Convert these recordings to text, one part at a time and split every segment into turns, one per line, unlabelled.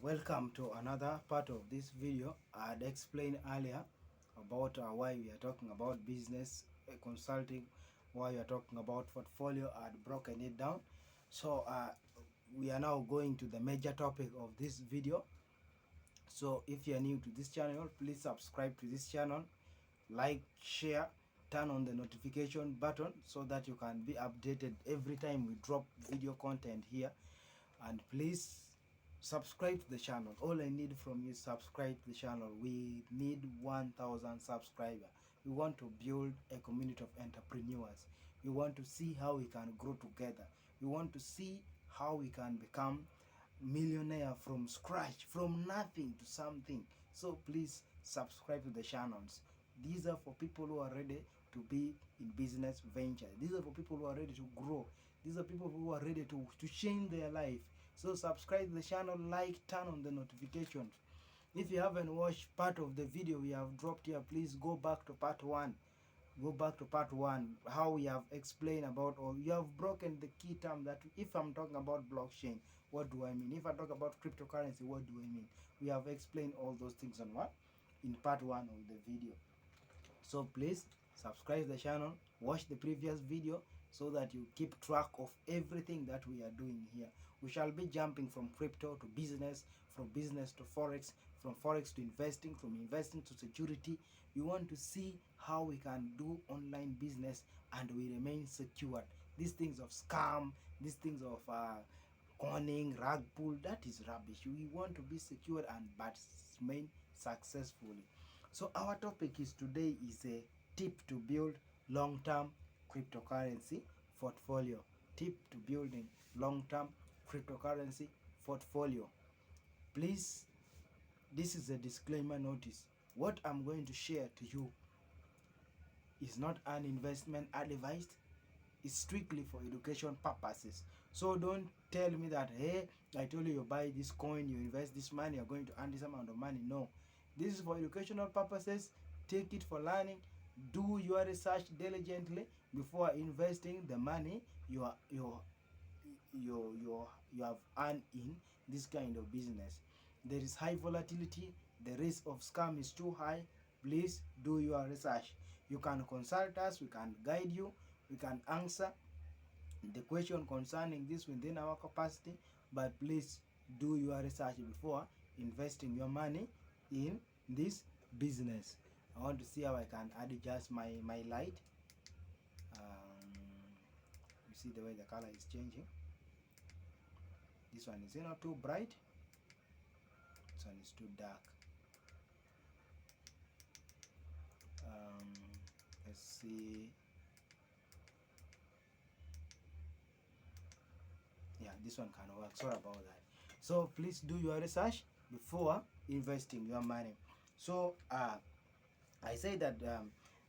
Welcome to another part of this video. I had explained earlier about why we are talking about business consulting, why we are talking about portfolio. I had broken it down. So we are now going to the major topic of this video. So if you are new to this channel, please subscribe to this channel, like, share, turn on the notification button so that you can be updated every time we drop video content here. And please subscribe to the channel. All I need from you is subscribe to the channel. We need 1000 subscribers. We want to build a community of entrepreneurs. We want to see how we can grow together. We want to see how we can become millionaire from scratch, from nothing to something. So please subscribe to the channels. These are for people who are ready to be in business venture. These are for people who are ready to grow. These are people who are ready to change their life. So subscribe to the channel, like, turn on the notifications. If you haven't watched part of the video we have dropped here, please go back to part 1. Go back to part 1, how we have explained about, or you have broken the key term that if I'm talking about blockchain, what do I mean? If I talk about cryptocurrency, what do I mean? We have explained all those things on what? In part 1 of the video. So please subscribe to the channel, watch the previous video so that you keep track of everything that we are doing here. We shall be jumping from crypto to business, from business to forex, from forex to investing, from investing to security. We want to see how we can do online business and we remain secured. These things of scam, these things of conning, rug pull, that is rubbish. We want to be secure and but remain successfully. So our topic is today is a tip to build long-term cryptocurrency portfolio. Tip to building long-term cryptocurrency portfolio. Please, this is a disclaimer notice. What I'm going to share to you is not an investment advice. It's strictly for education purposes. So don't tell me that, hey, I told you buy this coin, you invest this money, you're going to earn this amount of money. No. This is for educational purposes. Take it for learning. Do your research diligently before investing the money you have earned in this kind of business. There is high volatility. The risk of scam is too high. Please do your research. You can consult us. We can guide you. We can answer the question concerning this within our capacity, but please do your research before investing your money in this business. I want to see how I can adjust my light. You see the way the color is changing. This one is not too bright, this one is too dark. Let's see. Yeah, this one can work. Sorry about that. So please do your research before investing your money. So I say that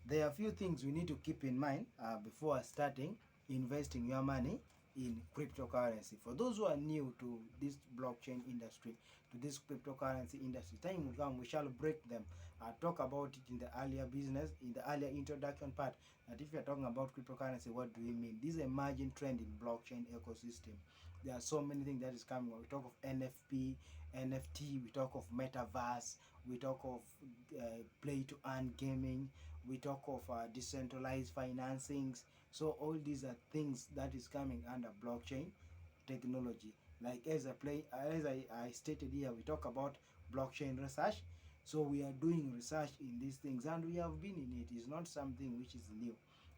there are a few things we need to keep in mind before starting investing your money in cryptocurrency. For those who are new to this blockchain industry, to this cryptocurrency industry, time will come we shall break them. I'll talk about it in the earlier business, in the earlier introduction part, that if you're talking about cryptocurrency, what do we mean? This is an emerging trend in blockchain ecosystem. There are so many things that is coming. We talk of NFP, NFT, we talk of metaverse, we talk of play to earn gaming, we talk of decentralized financings. So all these are things that is coming under blockchain technology. Like as I stated here, we talk about blockchain research. So we are doing research in these things and we have been in it. It's not something which is new.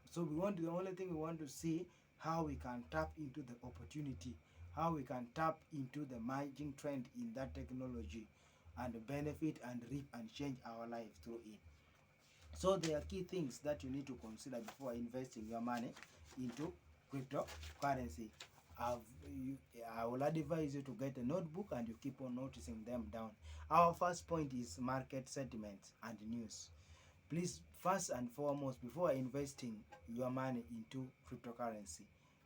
So the only thing we want to see how we can tap into the opportunity, how we can tap into the emerging trend in that technology and benefit and reap and change our life through it. So there are key things that you need to consider before investing your money into cryptocurrency. I will advise you to get a notebook and you keep on noticing them down. Our first point is market sentiments and news. Please, first and foremost, before investing your money into cryptocurrency,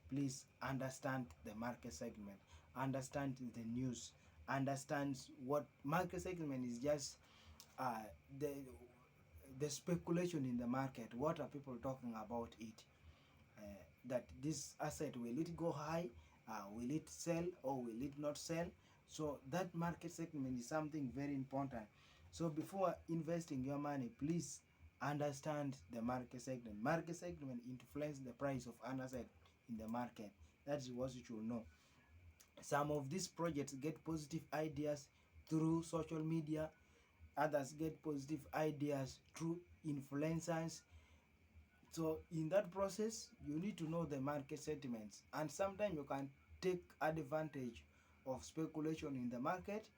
please understand the market segment, understand the news, understand what market segment is. Just the speculation in the market. What are people talking about it? That this asset, will it go high? Will it sell or will it not sell? So that market segment is something very important. So before investing your money, please understand the market segment. Market segment influence the price of an asset in the market. That's what you should know. Some of these projects get positive ideas through social media, others get positive ideas through influencers. So in that process, you need to know the market sentiments, and sometimes you can take advantage of speculation in the market.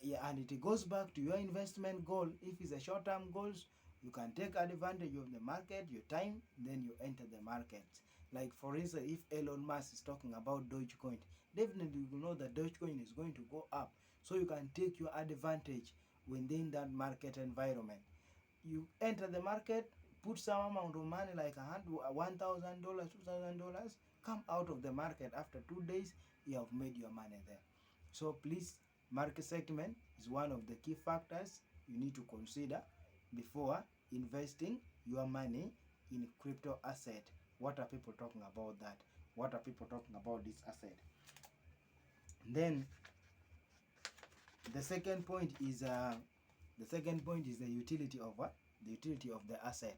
Yeah, and it goes back to your investment goal. If it's a short-term goals, you can take advantage of the market, your time, then you enter the market. Like for instance, if Elon Musk is talking about Dogecoin, definitely you know that Dogecoin is going to go up. So you can take your advantage within that market environment. You enter the market, put some amount of money like $1,000, $2,000, come out of the market after 2 days, you have made your money there. So please, market segment is one of the key factors you need to consider before investing your money in crypto asset. What are people talking about that? What are people talking about this asset? Then the second point is the utility of what? The utility of the asset.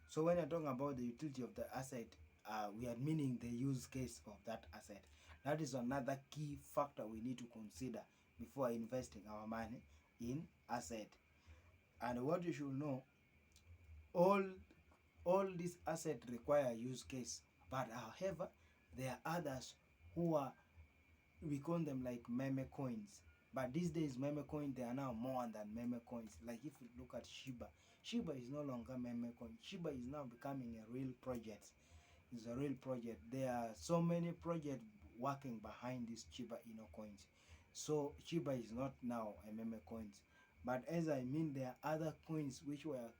So when you're talking about the utility of the asset, we are meaning the use case of that asset. That is another key factor we need to consider before investing our money in asset. And what you should know, all these assets require use case, but however, there are others who are, we call them like meme coins. But these days, meme coins, they are now more than meme coins. Like if you look at Shiba, Shiba is no longer meme coin. Shiba is now becoming a real project. It's a real project. There are so many projects working behind these Shiba Inu coins. So Shiba is not now a meme coins. But as I mean, there are other coins which were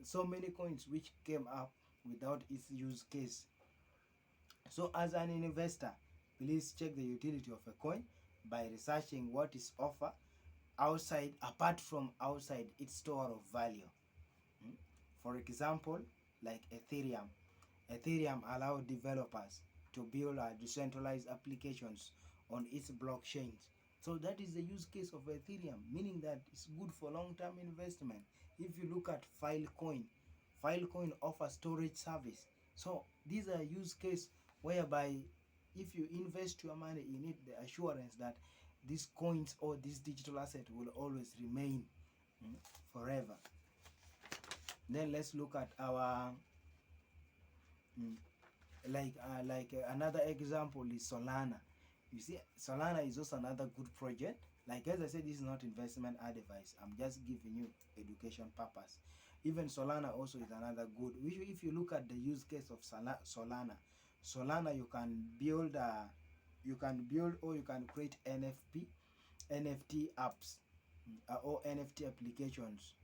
so many coins which came up without its use case. So as an investor, please check the utility of a coin by researching what is offered outside, apart from outside its store of value. For example, like Ethereum. Ethereum allows developers to build decentralized applications on its blockchains. So that is the use case of Ethereum, meaning that it's good for long-term investment. If you look at Filecoin, Filecoin offers storage service. So these are use case whereby if you invest your money in it, the assurance that these coins or this digital asset will always remain forever. Then let's look at our another example is Solana. You see, Solana is also another good project. Like as I said, this is not investment advice. I'm just giving you education purpose. Even Solana also is another good. If you look at the use case of Solana, you can build or you can create NFT apps or NFT applications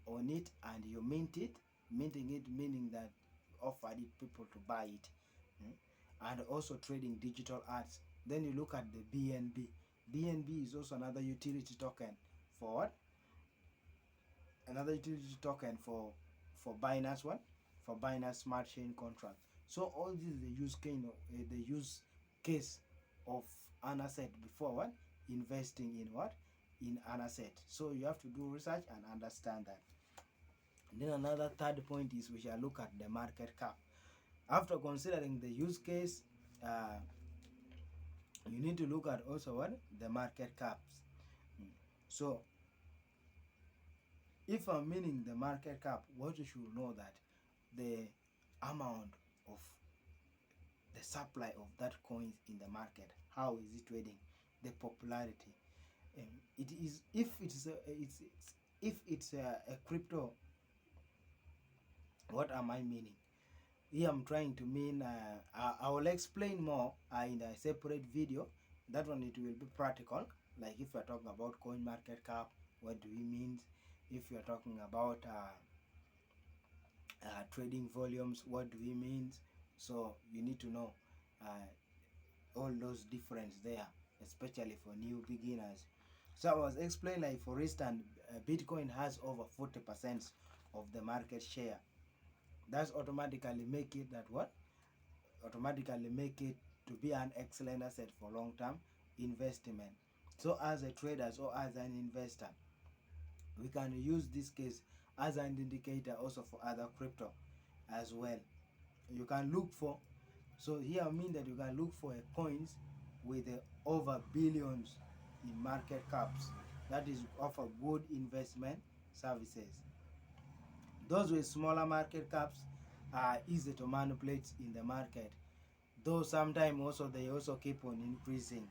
on it, and you mint it. Minting it meaning that offer it people to buy it, and also trading digital arts. Then you look at the BNB. BNB is also another utility token for what? Another utility token for Binance what? For Binance Smart Chain contract. So all this is the use case of an asset before what? Investing in what? In an asset. So you have to do research and understand that. Then another third point is we shall look at the market cap. After considering the use case, you need to look at also what? The market caps. So if I'm meaning the market cap, what you should know that the amount of the supply of that coin in the market, how is it trading, the popularity. It is if it's a crypto. What am I meaning? Here I'm trying to mean, I will explain more in a separate video. That one it will be practical. Like if you're talking about coin market cap, what do we mean? If you're talking about trading volumes, what do we mean? So you need to know all those difference there, especially for new beginners. So I was explaining, like for instance, Bitcoin has over 40% of the market share. That's automatically make it that what? Automatically make it to be an excellent asset for long-term investment. So as a trader or as an investor, we can use this case as an indicator also for other crypto as well. You can look for, so here I mean that you can look for coins with over billions in market caps that is offer good investment services. Those with smaller market caps are easy to manipulate in the market, though sometimes also they also keep on increasing.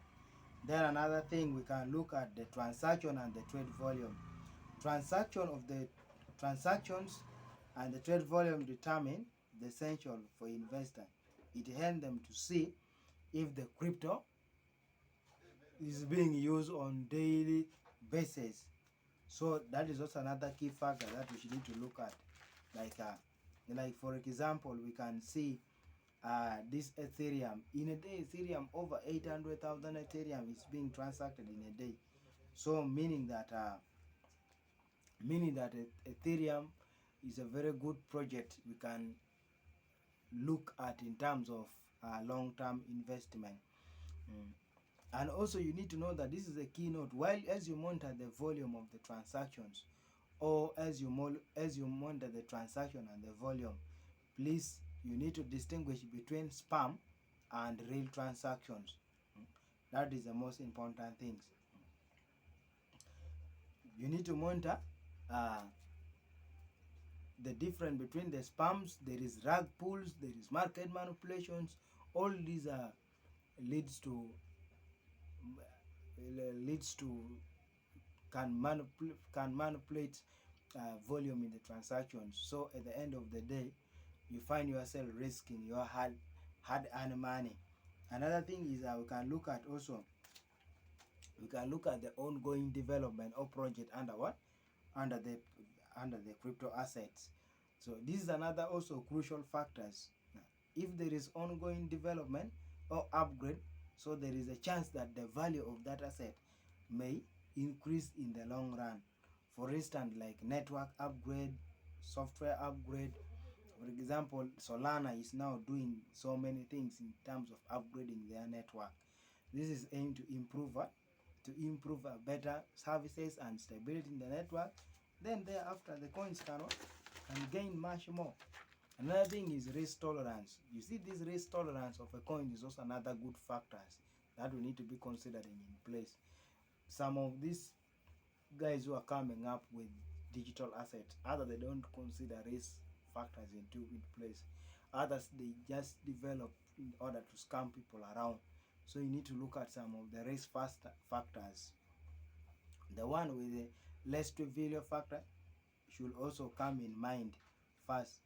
Then another thing, we can look at the transaction and the trade volume. Transactions and the trade volume determine the essential for investor. It helps them to see if the crypto is being used on daily basis. So that is also another key factor that we should need to look at. Like for example, we can see this Ethereum. In a day, Ethereum over 800,000 Ethereum is being transacted in a day. So meaning that Ethereum is a very good project we can look at in terms of long-term investment. And also you need to know that this is a keynote. While as you monitor the volume of the transactions, or as you monitor the transaction and the volume, please, you need to distinguish between spam and real transactions. That is the most important things. You need to monitor the difference between the spams. There is rug pulls, there is market manipulations. All these are leads to can manipulate volume in the transactions. So at the end of the day, you find yourself risking your hard-earned money. Another thing is we can look at the ongoing development or project under what? Under the crypto assets. So this is another also crucial factors. If there is ongoing development or upgrade, so there is a chance that the value of that asset may increase in the long run. For instance, like network upgrade, software upgrade. For example, Solana is now doing so many things in terms of upgrading their network. This is aimed to improve better services and stability in the network. Then thereafter, the coins can gain much more. Another thing is risk tolerance. You see, this risk tolerance of a coin is also another good factors that we need to be considered in place. Some of these guys who are coming up with digital assets, either they don't consider risk factors in place. Others, they just develop in order to scam people around. So you need to look at some of the risk factors. The one with the less trivial factor should also come in mind first.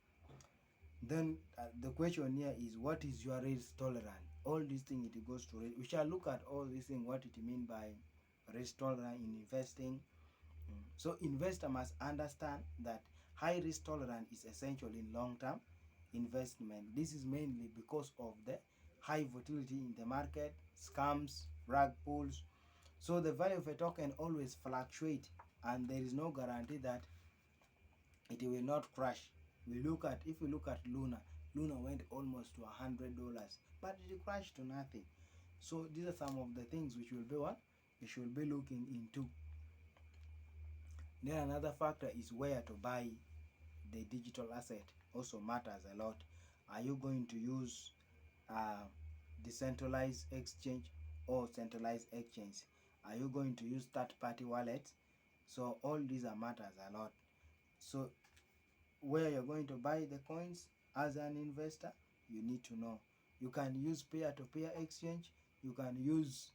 Then the question here is, what is your risk tolerance? All these things, it goes to risk. We shall look at all these things, what it means by risk tolerance in investing. So investor must understand that high risk tolerance is essential in long-term investment. This is mainly because of the high volatility in the market, scams, rug pulls. So the value of a token always fluctuates, and there is no guarantee that it will not crash. If we look at Luna went almost to $100, but it crashed to nothing. So these are some of the things which will be what you should be looking into. Then another factor is where to buy the digital asset. Also matters a lot. Are you going to use decentralized exchange or centralized exchange? Are you going to use third-party wallets? So all these are matters a lot. So where you're going to buy the coins as an investor, you need to know. You can use peer-to-peer exchange. You can use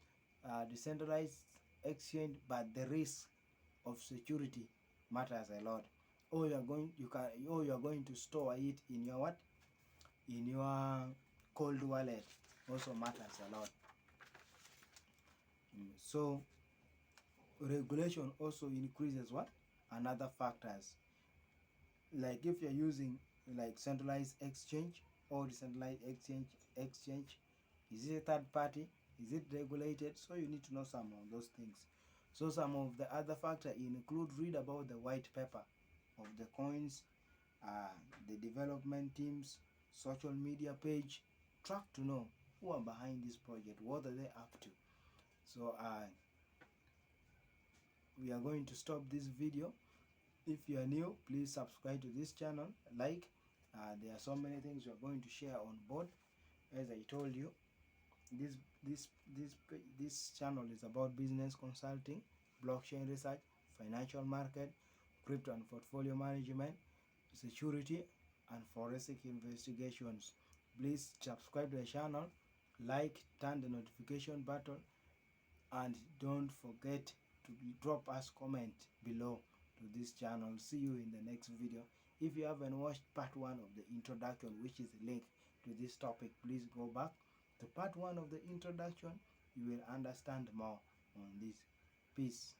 decentralized exchange, but the risk of security matters a lot. Or you're going to store it in your what? In your cold wallet, also matters a lot. So regulation also increases what? Another factors. Like if you're using like centralized exchange or decentralized exchange, is it a third party? Is it regulated? So you need to know some of those things. So some of the other factors include read about the white paper of the coins, the development teams, social media page, track to know who are behind this project, what are they up to. So we are going to stop this video. If you are new, please subscribe to this channel, like. There are so many things we are going to share on board. As I told you, this this channel is about business consulting, blockchain research, financial market, crypto and portfolio management, security, and forensic investigations. Please subscribe to the channel, like, turn the notification button, and don't forget to drop us comment below to this channel. See you in the next video. If you haven't watched part 1 of the introduction, which is a link to this topic, please go back to part 1 of the introduction. You will understand more on this. Peace.